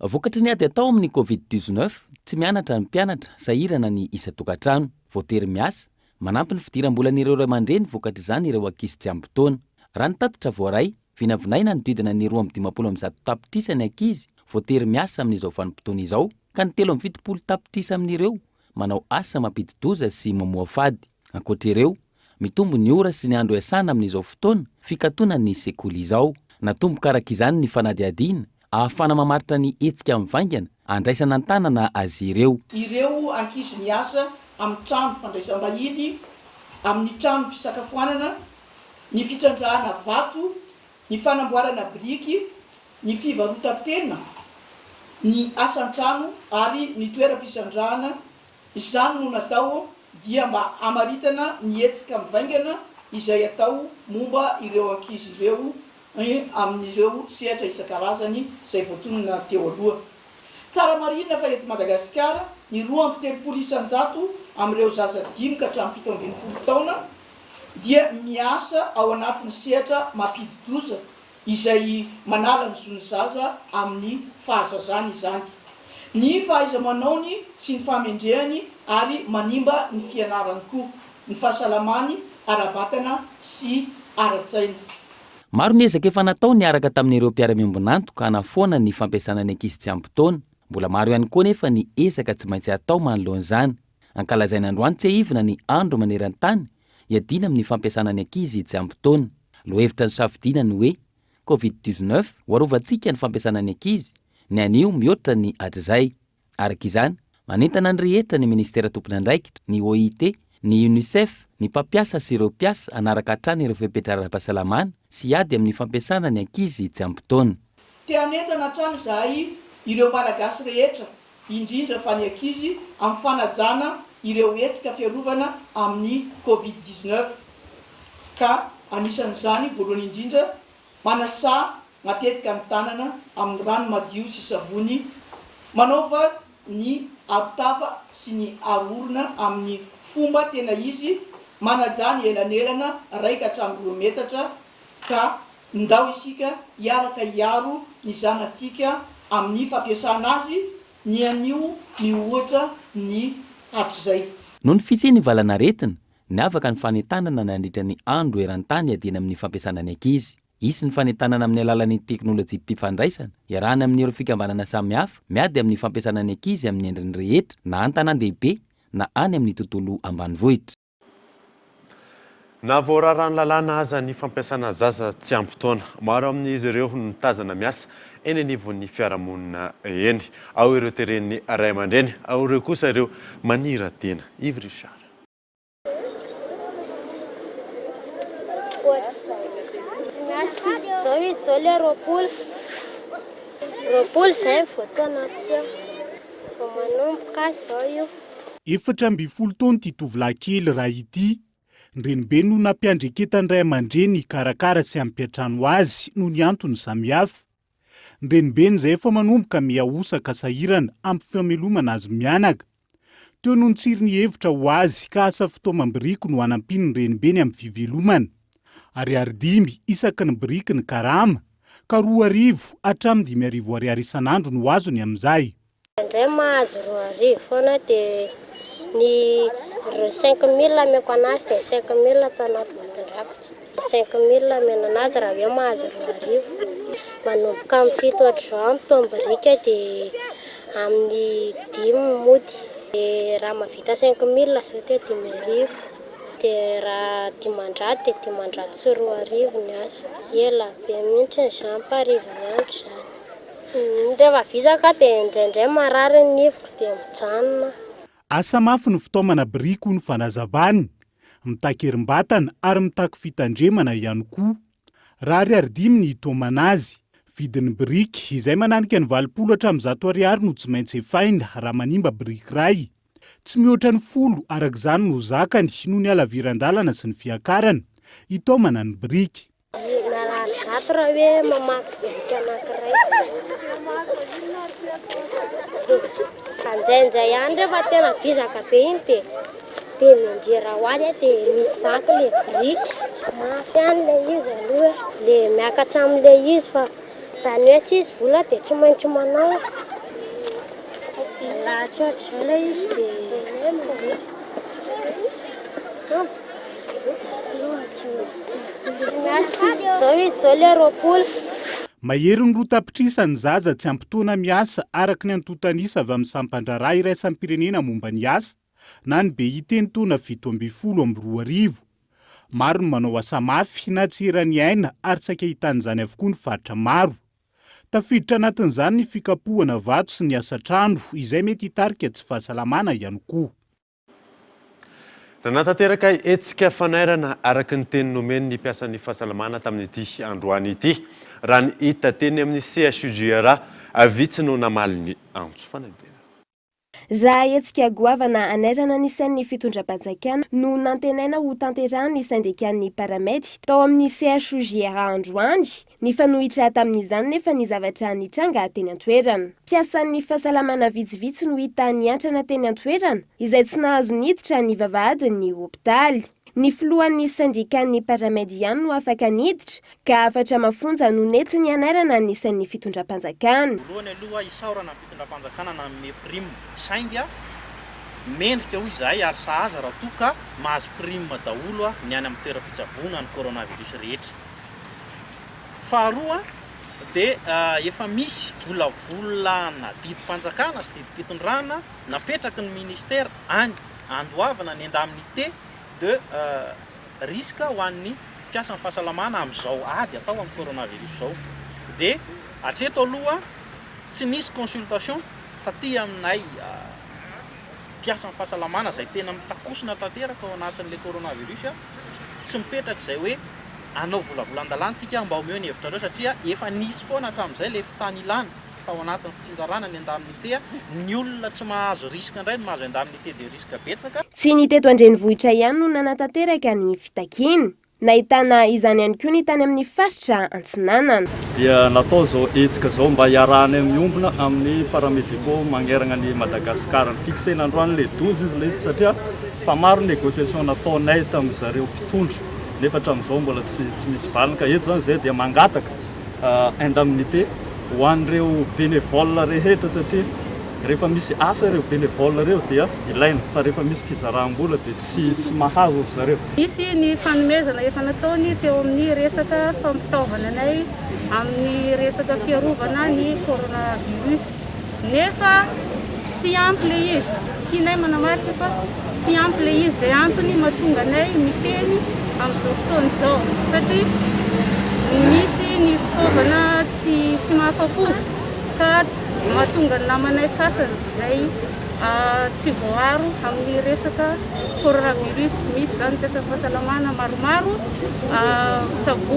Vokatry ny ady atao amin'ny Covid-19, tsy mianatra ny mpianatra, sahirana ny isa-tokantrano, voatery miasa, manampy ny fidiram-bolan'ireo ray aman-dreny vokatry izany ireo ankizy tsy ampy-taona. Raha ny tatitra voaray, vinavinaina ny didina ny 20 tapitrisa ny ankizy voatery miasa amin'izao vanim-potoana izao ka ny 70 tapitrisa amin'ireo manao asa mampidi-doza sy mamoa fady. Ankoatr'ireo, mitombo ny ora sy ny andro iasana amin'izao fotoana fikatona ny sekoly izao. Natombo karaka izany ny fanadihadiana ahafana mamaritra ny hetsika mivaingana andraisana an-tanana azy ireo. Ireo ankizy miasa amin'ny trano fandraisam-bahiny, amin'ny trano fisakafoanana, ny fitrandrahana vato, ny fanamboarana biriky, ny fivarotam-pena, ny asan-trano ary ny toeram-pisandrahana. Izany no natao dia mba hamaritana ny hetsika mivaingana izay atao momba ireo ankizy ireo amin'ireo sehatra isan-karazany izay voatonona teo aloha. Tsara marina fa eto Madagasikara ny 2.3 isan-jato amin'ireo zaza 5 ka hatramin'ny 17 taona dia miasa ao anatin'ny sehatra mampidi-doza izay manala ny zon'ny zaza amin'ny fahazazany izany. Ny fahaiza-manaony sy ny fahamendrehany ary manimba ny fianarany koa, ny fahasalamany, ara-batana sy ara-tsaina. Maro ny ezaka efa natao ny araka tamin'ireo mpiara-miombonanto ka hanafoana ny fampiasana ny ankizy tsy ampy-taona. Mbola maro ihany koa nefa ny ezaka tsy maintsy atao manoloan'izany. Ankalazaina androany tsy ahivina ny andro maneran-tany iadina amin'ny fampiasana ny ankizy tsy ampy-taona. Lohevitra ny safidinany hoe Covid-19 hoarovantsika ny fampiasana ny ankizy, ny anio mihoatra ny hatr'izay. Araka izany, manentana ny rehetra ny Ministera tompony andraikitra, ny OIT, ny UNICEF, ny mpampiasa sy ireo mpiasa anaraka hatrany ireo fipetraram-pahasalamana sy ady amin'ny fampiasana ny ankizy tsy ampy-taona. Te hanentana hatrany izahay ireo malagasy rehetra, indrindra fa ny ankizy amin'ny fanajana ireo hetsika fiarovana amin'ny Covid-19 ka anisan'izany voalohany indrindra manasa matetika ny tanana amin'ny rano madio sy savony, manaova ny arotava sy ny arorona amin'ny fomba tena izy, manajany elanelana 1.2 metatra ka ndao isika hiaraka hiaro ny zanantsika amin'ny fampiasana azy, ny anio ny ohatra ny hatr'izay. Noho ny fisiany valanaretina, niavaka ny fanentanana nandritra ny andro eran-tany adina amin'ny fampiasana ny ankizy. Isy ny fanentanana amin'ny alalan'ny teknôlôjia mpifandraisana, iarahana amin'ireo fikambanana samihafa, miady amin'ny fampiasana ny ankizy amin'ny endriny rehetra, na an-tanan-dehibe na any amin'ny tontolo ambanivohitra. Na voararany lalàna aza ny fampiasana zaza tsy ampy-taona, maro amin'izy ireo no tazana miasa eny anivon'ny fiarahamonina eny. Ao ireo teren'ny ray aman-dreny, ao ireo kosa ireo manira-tena. Yves Richard. Zao izy zao le roapolo zay fotoana vao manomboka zao io. 17 taona ty tovolahy kely raha ity, ndrenibe no nampiandreketany ray aman-dreny karakara sy ampiatrano azy noho ny antony samihafa. Ndrenibeny zay efa manomboka miaosaka sahirana ampy famelomana azy mianaka. Teo noho nitsiry ny hevitra ho azy ka asa fotoana biriko no anampiny ny renibeny amin'ny fivelomana. Ariary 5 isaky ny biriky ny karama, ka 2,000 hatramin'ny 5,000 ariary isan'andro no azony amin'izay. Indray mahazo 2,000 foana dia ny 5,000 ameko anazy dia 5,000 atao anaty boatin-drakatra. 5,000 amena anazy raha hoe mahazo 2,000. Manomboka amin'ny 7 ohatr'izao amin'ny biriky dia amin'ny 5 mody. Dia raha mahavita 5,000 zao dia 5,000. Dia raha dimandrato dia dimandrato sy 2,000 ny azo. Ela be mihitsy ny izany parivo ny andro izany. Rehefa visaka dia indraindray marary ny nifiko dia mijanona. Asa mafy ny fitaomana biriko ny fanazavany, mitakerim-batana ary mitaky fitandremana ihany koa. raha ariary ny tômana azy. Vidin'ny briky izay mananika ny 20 hatramin'ny 100 ariary no tsy maintsy efaina raha manimba briky ray. Tsy mihoatra ny 10 arak'izany no zakany noho ny alaviran-dalana sy ny fiakarana itaomana ny briky. Zato raha hoe mamaky briky anankiray. Anjainjay ihany rehefa tena vizaka be iny dia mindrera ho azy dia misy vaky le briky. Mafy ihany le izy aloha le miakatra amin'le izy fa zany hoe tsy izy vola dia tsy maintsy manao. Laha tsy ohatr'izao le izy dia zao izy zao le 20. Mahery ny roa tapitrisany zaza tsy ampitoana miasa araka ny antotanisa avy amin'ny sampandrara iraisan'ny pirenena momba ny asa na ny BIT ny taona 7-12. Maro ny manao asa mafy na tsy eran'ny aina ary saika hitan'izany avokoa ny faritra maro. Tafiditra anatin'izany ny fikapohana vato sy ny asa trano izay mety hitarika tsy fahasalamana ihany koa. Nanatanteraka hetsika fanairana araka ny teny nomeny ny mpiasan'ny fahasalamana tamin'ity androany ity. Raha ny hita teny amin'ny CHUGRA avitsy no namaliny antso fanadina. Raha hetsika goavana anairana nisan'ny fitondram-panjakana no nantenaina ho tanterahany syndikan'ny paramedy tao amin'ny CHUGRA androany. Nifanohitra tamin'izany nefa ny zavatra nitranga teny an-toerana. Mpiasan'ny fahasalamana vitsivitsy no hita niantrana teny an-toerana izay tsy nahazo niditra ny vavahadin'ny hopitaly. Ny filohan'ny syndikan'ny paramedy ihany no afaka niditra ka afatra mafonja no nentiny anairana nisan'ny fitondram-panjakana. Voalohany aloha isaorana ny fitondram-panjakana na me prime sainga mendrika hoy izahay ary sahaza raha toka mahazo prime daholo ny any amin'ny toeram-pitsaboana ny coronavirus rehetra. Faharoa dia efa misy volavolana didim-panjakana sy didim-pitondrana napetraky ny ministère any andoavana ny indemnité de risque ho an'ny mpiasan'ny fahasalamana amin'izao ady atao amin'ny coronavirus zao. Dia hatreto aloha tsy nisy consultation taty aminay mpiasan'ny fahasalamana izay tena mitakosina tanteraka ao anatin'ilay coronavirus tsy mipetraka izay hoe anao volavolan-dalantsika mba omeo ny hevitra reo satria efa nisy foana hatramin'izay le fitany ilana tao anatin'ny fitsinjarana ny indemnité ny olona tsy mahazo risque indray no mahazo indemnité de risque betsaka. Tsy ny teto andrenivohitra ihany no nanatanteraka ny fitakiana. Nahitana izany ihany koa ny tany amin'ny faritra Antsinanana. Dia natao zao hetsika zao mba hiarahana miombona amin'ny paramedicaux magnerana ny Madagasikara ny fixena androany le 12 izy le satria fa maro négociation nataonay tamin'ny zareo mpitondra nefa hatramin'izao mbola tsy misy valiny ka eto zany zay dia mangataka indemnité ho an'ireo bénévole rehetra satria rehefa misy asa ireo bénévole reo dia ilaina fa rehefa misy fizaram-bola dia tsy mahazo zareo. Misy ny fanomezana efa nataony teo amin'ny resaka fampitaovana anay amin'ny resaka fiarovana ny coronavirus nefa tsy ampy le izy. Tianay manamarika fa tsy ampy le izy izay antony mahatonga anay miteny amin'izao fotoana izao satria misy ny fitaovana tsy mahafa-po ka mahatonga ny namanay sasany izay tsy voaro amin'ny resaka coronavirus. Misy zany mpiasan'ny fahasalamana maromaro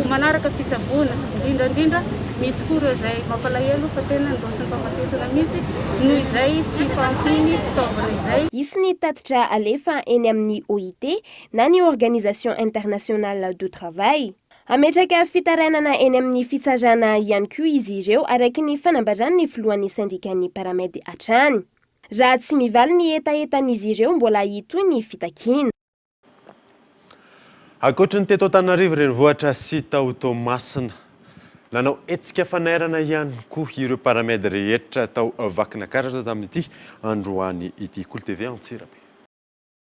manaraka fitsaboana indrindrandrindra misy koa ireo izay mampalahelo fa tena ndosiny mpamatesana mihitsy noho izay tsy fampiny fitaovana izay. Isy ny tatitra alefa eny amin'ny OIT na ny Organisation Internationale du Travail. Ametraka fitarainana eny amin'ny fitsarana ihany koa izy ireo araka ny fanambarany filohan'ny syndikan'ny paramedy hatrany. Raha tsy mivaly ny etaetan'izy ireo mbola hitoy ny fitakiana. Ankoatra ny teto Antananarivo renivohitra sy tao Toamasina nanao hetsika fanairana ihany koa ireo paramedy rehetra tao Vakinankaratra tamin'ity androany ity. Kolo TV Antsirabe.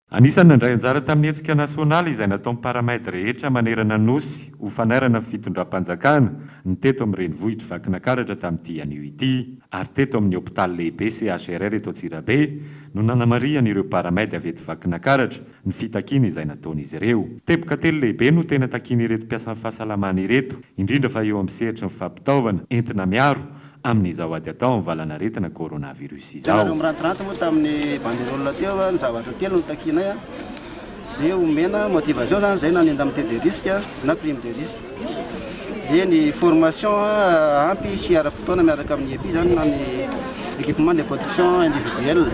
Anisan'ny nandray anjara tamin'ny hetsika nasionaly izay natao ny paramedy rehetra manerana nosy ho fanairana fitondram-panjakana ny teto amin'ny renivohitra Vakinankaratra tamin'ity anio ity ary teto amin'ny hôpitaly lehibe CHRR eto Antsirabe no nanamariana ireo paramedy avy eto Vakinankaratra ny fitakiana izay nataon'izy ireo. Teboka telo lehibe no tena takiana ireto mpiasan'ny fahasalamana ireto indrindra fa eo amin'ny sehatra ny fampitaovana entina miaro amin'izao ady atao amin'ny valanaretina coronavirus izao. Mirantiranty moa tamin'ny banderole teo ny zavatra telo no takianay dia omena motivation zany zay na ny indemnité de risque na prime de risque dia ny formation ampy sy ara-potoana miaraka amin'ny EPI zany na ny équipement de protection individuelle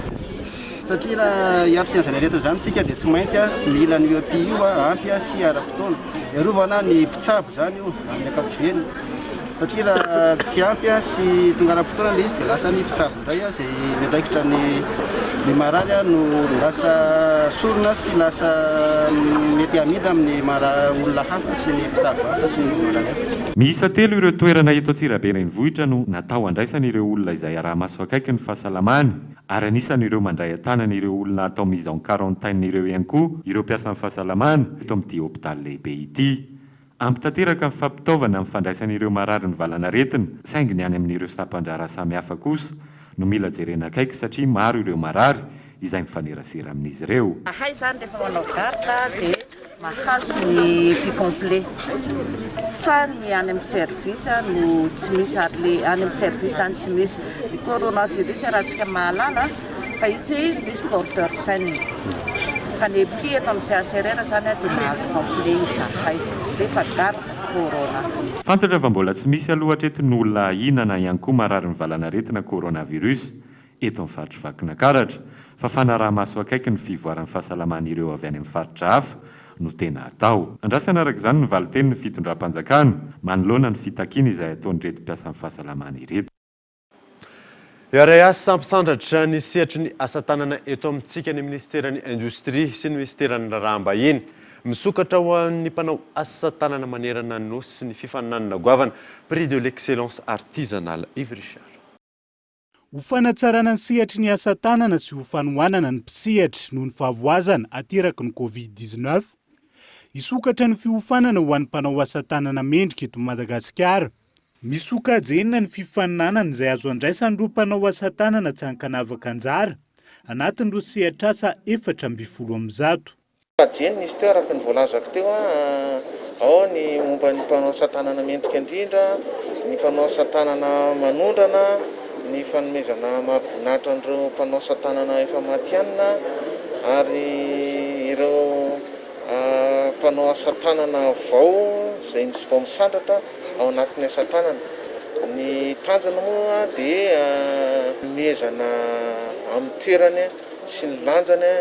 satria raha hiatrika an'izany rehetra zany tsika dia tsy maintsy mila ny EPI io ampy sy ara-potoana iarovana ny mpitsabo zany io amin'ny ankapobeny satria raha tsy ampy sy tonga ara-potoana le izy dia lasa ny mpitsabo indray izay miandraikitra ny marary no lasa sorona sy lasa mety amida amin'ny olona hafa sy ny mpitsabo hafa sy ny marary hafa. Miisa telo ireo toerana eto Antsirabe renivohitra no natao andraisan'ireo olona izay ara-maso akaiky ny fahasalamany ary anisan'ireo mandray antanan'ireo olona atao mise en quarantaine ireo ihany koa ireo mpiasa amin'ny fahasalamany eto amin'ity hôpitaly lehibe ity. Ampitanteraka ny fampitaovana amin'ny fandraisan'ireo marary ny valana retina saingy ny any amin'ireo sapan-draharaha samihafa kosa no mila jerena akaiky satria maro ireo marary izay mifanerasera amin'izy ireo. Ahay zany rehefa manao garda dia mahazo ny EPI complet fa ny any amin'ny service no tsy misy ary le any amin'ny service any tsy misy ny coronavirus raha tsika mahalala fa itsy misy porteur saine fa ny EPI eto amin'ny CHRR zany dia mahazo complet izahay rehefa garda corona. Fantatra fa mbola tsy misy aloha hatretin'olona inana ihany koa marary ny valana retina coronavirus eto amin'ny faritra Vakinankaratra fa fanaraha-maso akaiky ny fivoaran'ny fahasalaman'ireo avy any amin'ny faritra hafa no tena atao. Andrasana araka izany ny valiteny ny fitondram-panjakana manoloana ny fitakiana izay ataon'ny reto mpiasa amin'ny fahasalamana ireto. Iara asa sampisandratra ny sehatry ny asa tanana eto amintsika ny ministeran'ny industrie sy ny ministeran'ny raham-bahiny misokatra ho an'ny mpanao asa tanana manerana ny nosy sy ny fifaninanana goavana prix de l'excellence artisanale Yves Richard. Ho fanatsarana ny sehatry ny asa tanana sy ho fanohanana ny mpisehatra noho ny fahavoazana ateraky ny Covid-19 isokatra ny fiofanana ho an'ny mpanao asa tanana mendrika eto Madagasikara. Misokajenina ny fifaninanana izay azo andraisan'ireo mpanao asa tanana tsankanavaka anjara anatin'ireo sehatr'asa 420. Kajiany izy teo araka ny voalazako teo ao ny momba ny mpanao asa tanana mendrika indrindra, ny mpanao asa tanana manondrana, ny fanomezana marim-boninahitra an'ireo mpanao asa tanana efa matianina ary ireo mpanao asa tanana vao izay vao misandratra ao anatin'ny asa tanana. Ny tanjana moa dia nomezana amin'ny toerany sy ny lanjany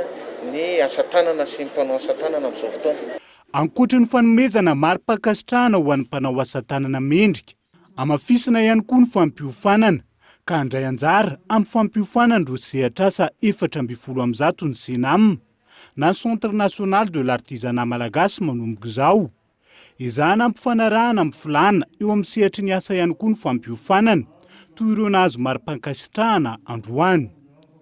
ny asa tanana sy ny mpanao asa tanana amin'izao fotoana. Ankoatra ny fanomezana mari-pakasitrahana ho an'ny mpanao asa tanana mendrika, amafisina ihany koa ny fampiofanana ka handray anjara amin'ny fampiofanana ireo sehatr'asa 420 ny Senam na Centre National de l'Artisanat Malagasy manomboka izao. Izana ampifanarahana amin'ny filana eo amin'ny sehatry ny asa ihany koa ny fampiofanana toy ireo nahazo mari-pakasitrahana androany.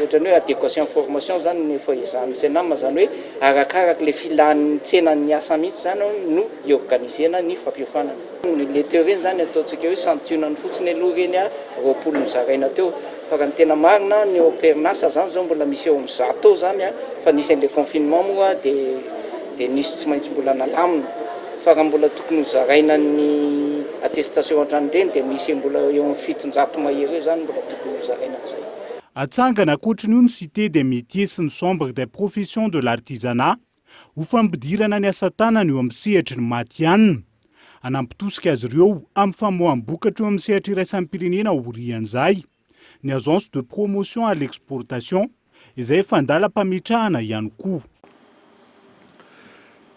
Ohatrany hoe adéquation formation zany ny fahaizan'ny Senam zany hoe arakaraka le filan'ny tsenan'ny asa mihitsy zany no iorganisena ny fampiofanana. Le teo reny zany ataontsika hoe santionany fotsiny aloha reny 20 zaraina teo fa raha ny tena marina ny opernasa zany zao mbola misy eo amin'ny 100 zany fa nisy an'le confinement moa dia nisy tsy maintsy mbola nalamina fa raha mbola tokony zaraina ny attestation antrany reny dia misy mbola eo amin'ny 700 mahery eo zany mbola tokony zaraina zay. Atsangana ankoatran'io ny Cité des métiers sy ny Chambre des professions de l'artisanat ho fampidirana ny asa tanana eo amin'ny sehatry ny matianina. Anampitosika azy ireo amin'ny famoaham-bokatra eo amin'ny sehatra iraisam-pirenena aorian'izay ny agence de promotion à l'exportation izay fandalam-pametrahana ihany koa.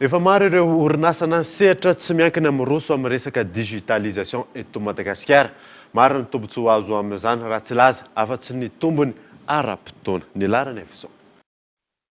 Efa maro ireo orinasa na sehatra tsy miankina amin'ny roso amin'ny resaka digitalisation eto Madagasikara. Maro ny tombotsoa azo amin'izany raha tsy laza afa-tsy ny tombony ara-potoana. Ny larany avison.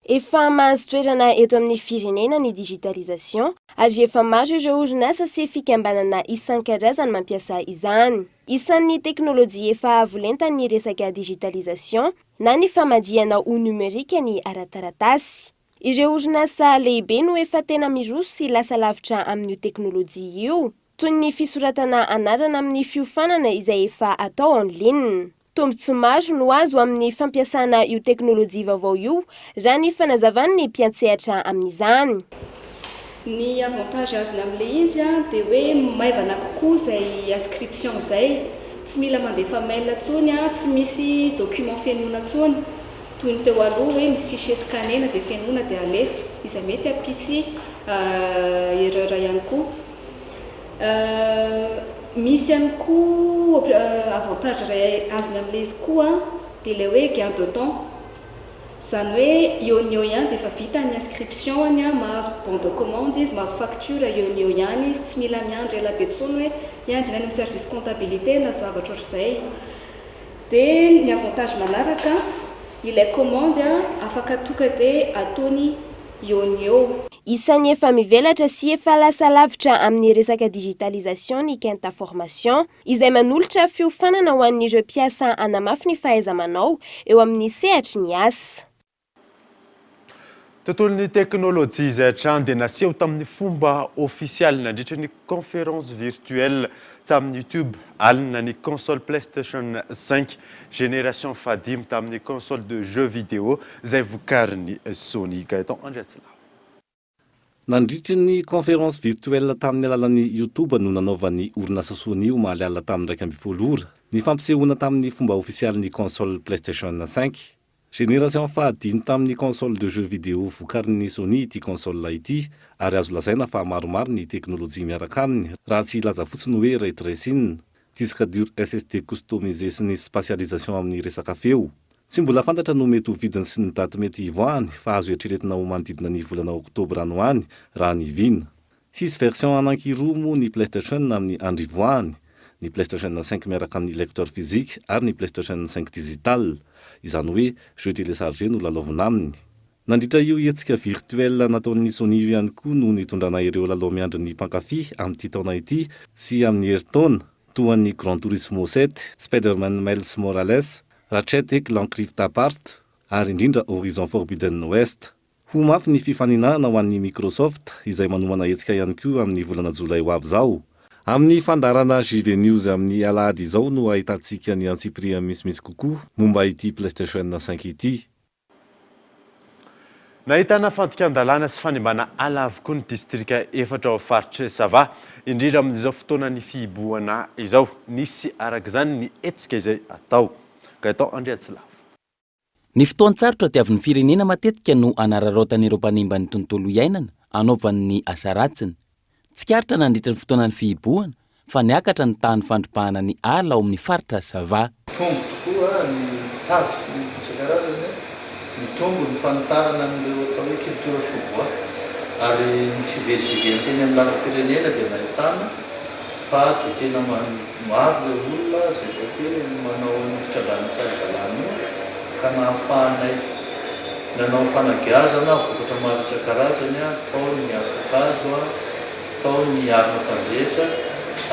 Efa mahazo toerana eto amin'ny firenena ny digitalisation ary efa maro ireo orinasa sy fikambanana isan-karazany mampiasa izany. Isan'ny teknolojia efa avolenta ny resaka digitalisation na ny famadihana ho numerika ny ara-taratasy. Ireo orinasa lehibe no efa tena miroso sy lasa lavitra amin'io teknolojia io, toy ny fisoratana anarana amin'ny fiofanana izay efa atao en ligne. Tombotsoa maro no azo amin'ny fampiasana io teknolojia vaovao io raha ny fanazavany ny mpiantsehatra amin'izany. Ny avantage azony amin'ilay izy dia hoe maivana kokoa izay inscription izay, tsy mila mandefa mail intsony, tsy misy document fianoana intsony. Toy ny teo aloha hoe misy fichier scanner dia fianoana dia alefa, izay mety hampisy erreur ihany koa. misy ihany koa avantage ray azony amin'ilay izy koa dia ilay hoe gain de temps zany hoe eo ihany dia efa vita ny inscription any mahazo bon de commande izy mahazo facture eo ihany izy tsy mila miandry ela be tsony hoe miandry any amin'ny service comptabilité na zavatra ohatr'izay. Dia ny avantage manaraka ilay commande afaka tonga dia ataony eo. Isan'ny efa mivelatra sy efa lasa lavitra amin'ny resaka digitalisation ny Kenta Formation izay manolotra fiofanana ho an'ireo mpiasa hanamafy ny fahaiza-manao eo amin'ny sehatry ny asa. Tontolon'ny teknôlôjia izay hatrany dia naseho tamin'ny fomba ofisialy nandritra ny conférence virtuelle tamin'ny YouTube alina ny console PlayStation 5 génération fadimy tamin'ny console de jeux vidéo izay vokarin'ny Sony. Gaëtan Andriatsila. Nandritra ny conférence virtuelle tamin'ny alalan'ny YouTube no nanaovan'ny orinasa Sony io mahaliala tamin'ny 12 ora ny fampisehoana tamin'ny fomba ofisialy ny console PlayStation 5 génération fahadimy tamin'ny console de jeux vidéo vokarin'ny Sony ity console ity ary azo lazaina fa maromaro ny teknôlôjia miaraka aminy raha tsy ilaza fotsiny hoe ray tracing, disque dur SSD customisé sy ny spatialisation amin'ny resaka feo. Tsy mbola fantatra no mety ho vidiny sy ny daty mety hivoahany fa azo eritreretina ho manodidina ny volana oktobra ano any raha ny vina. 6 version anankiroa moa ny PlayStation amin'ny andrivoahany, ny PlayStation 5 miaraka amin'ny lecteur physique ary ny PlayStation 5 digital, izany hoe jeu téléchargé no lalaovina aminy. Nandritra io hetsika virtuel nataon'ny Sony ihany koa no nitondrana ireo lalao miandry ny mpankafy amin'ity taona ity sy amin'ny herintaona toa ny Gran Turismo 7, Spider-Man Miles Morales, Ratchet & Clank Rift Apart ary indrindra Horizon Forbidden West. Ho mafy ny fifaninana ho an'ny Microsoft izay manomana hetsika ihany koa amin'ny volana Jolay ho avy zao. Amin'ny fandarana JV News amin'ny alahady izao no ahitantsika ny antsiprix misimisy kokoa momba ity PlayStation 5 ity. Nahitana fantokan-dalàna sy fanembana ala avokoa ny distrika efatra ao faritra Sava indrindra amin'izao fotoana ny fihibohana izao nisy araka izany ny hetsika izay atao. Gaëtan Andriatsilava. Ny fotoan-tsarotra tiavin'ny firenena matetika no anararaotan'ireo mpanimba ny tontolo iainana anaovan'ny asa ratsiny. Tsikaritra nandritra ny fotoana ny fihibohana fa niakatra ny tany fandropahana ny ala ao amin'ny faritra Sava. Tombo tokoa ny tavy isan-karazany ny tombo ny fanotarana n'ireo atao hoe culture sobois ary ny fivezivezeny teny amin'ny lalam-pirenena dia nahitana fa dia tena maro ilay olona izay hoe manao ny fitradrany tsara-dalàna ka nahafahanay nanao fanageazana vokatra maro isan-karazany tao ny akakazo tao ny arina fandrehitra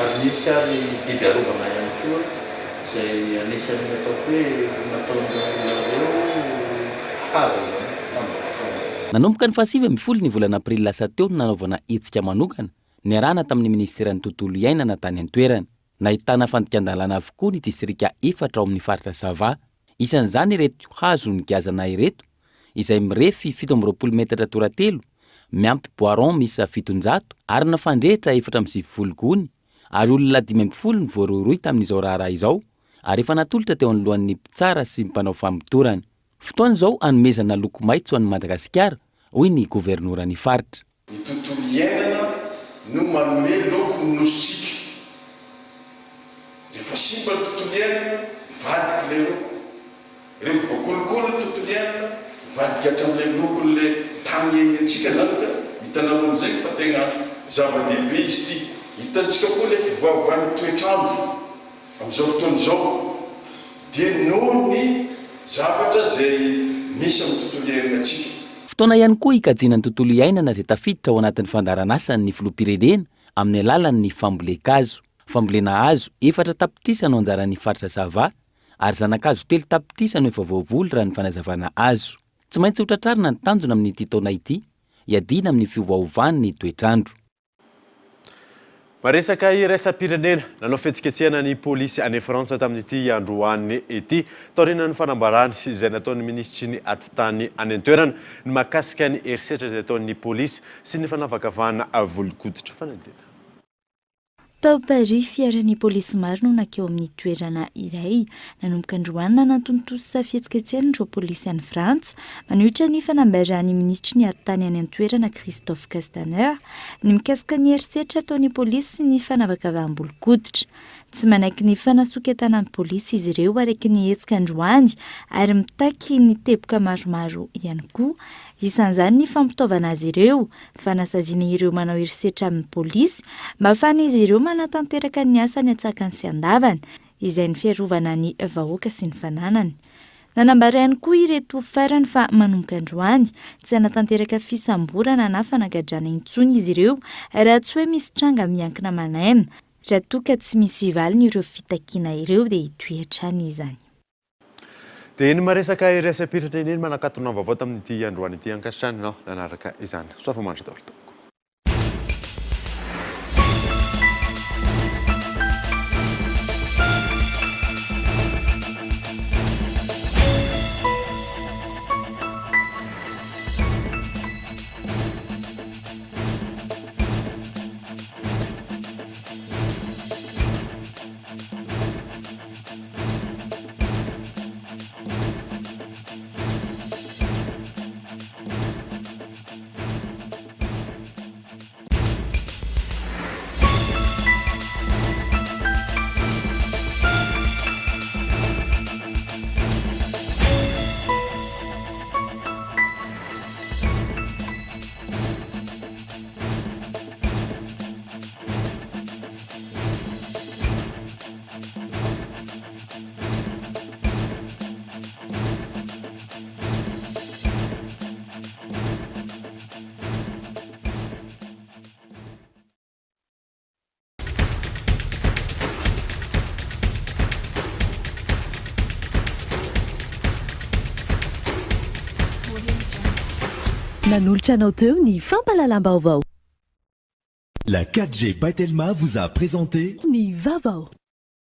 ary nisy ary biby arovana ihany koa izay anisan'ny atao hoe nataon'ireo haza zany tamin'ny fotoana. Nanomboka ny 7 ny volana aprily lasa teo no nanaovana hetsika manokana niarahana tamin'ny ministeran'ny tontolo iainana tany an-toerana. Nahitana fantokan-dalàna avokoa ny distrika efatra ao amin'ny faritra Sava. Isan'izany ireto hazo ny gazana ireto izay mirefy 720 metatra toratelo, miampy boiron misa 700 ary na fandrehitra 420 gony ary olona 500 ny voaroiroy tamin'izao raharaha izao ary efa natolotra teo anoloan'ny mpitsara sy mpanao famitorana. Fotoana izao anomezana loko maitso an'i Madagasikara hoy ny governoran'ny faritra. Ny tontolo iainana no manome loko ny nositsika. Rehefa simba ny tontolo iainana vadika ilay loko. Rehefa voakolokolo ny tontolo iainana vadika hatramin'ilay lokon'ilay tany iainantsika zany ka hitanao amin'izay fa tegna zava-dehibe izy ity. Hitantsika koa ilay fivaovan'ny toetrandro amin'izao fotoana izao dia noho ny zavatra izay misy amin'ny tontolo iainantsika. Fotoana ihany koa hikajiana ny tontolo iainana izay tafiditra ao anatin'ny fandaranasan'ny filoham-pirenena amin'ny alalan'ny fambolena-kazo. Fambolena hazo 4 tapitrisa no anjaran'ny faritra Sava ary zanakazo 3 tapitrisa no efa voavoly raha ny fanazavana azo. Tsy maintsy ho tratrarina ny tanjona amin'ity taona ity hiadina amin'ny fiovaovan'ny toetrandro. Maresaka iraisam-pirenena nanao fihetsiketsehana ny polisy any Frantsa tamin'ity androany ity taorina ny fanambarany izay nataon'ny ministry ny atitany any an-toerana ny mahakasika ny herisetra izay ataon'ny polisy sy ny fanavakavahana volon-koditra fanadina. tao Paris fiaran'ny polisy maro no nakeo amin'ny toerana iray nanomboka androany nanantontosa fihetsiketsehana ireo polisy any Frantsa manohitra ny fanambarany ministry ny aro-tany any an-toerana Christophe Castaner ny mikasika ny herisetra ataon'ny polisy ny fanavakavaham-bolo-koditra. Tsy manaiky ny fanasoketana ny polisy izy ireo araiky ny hetsika androany ary mitaky ny teboka maromaro ihany koa. Isan'izany ny fampitaovana azy ireo, fanasaziana ireo manao herisetra amin'ny polisy mba ahafahana izy ireo manatanteraka ny asany atsakany sy andavany, izay ny fiarovana ny vahoaka sy ny fananany. Nanambara ihany koa ireto farany fa manomboka androany tsy hanatanteraka fisamborana na fanagadrana intsony izy ireo raha tsy hoe misy tranga miankina manaina. Raha toa ka tsy misy valiny ireo fitakiana ireo dia hitoehatrany izany. Dia iny maresaka iresam-piratra iny manakatona vaovao tamin'ity androany ity ankasitrany nanaraka izany. Soafa mandry daholo tompoko. Nanolotra anao teo ny fampalalam-baovao. La 4G by Telma vous a présenté Ni Vavao.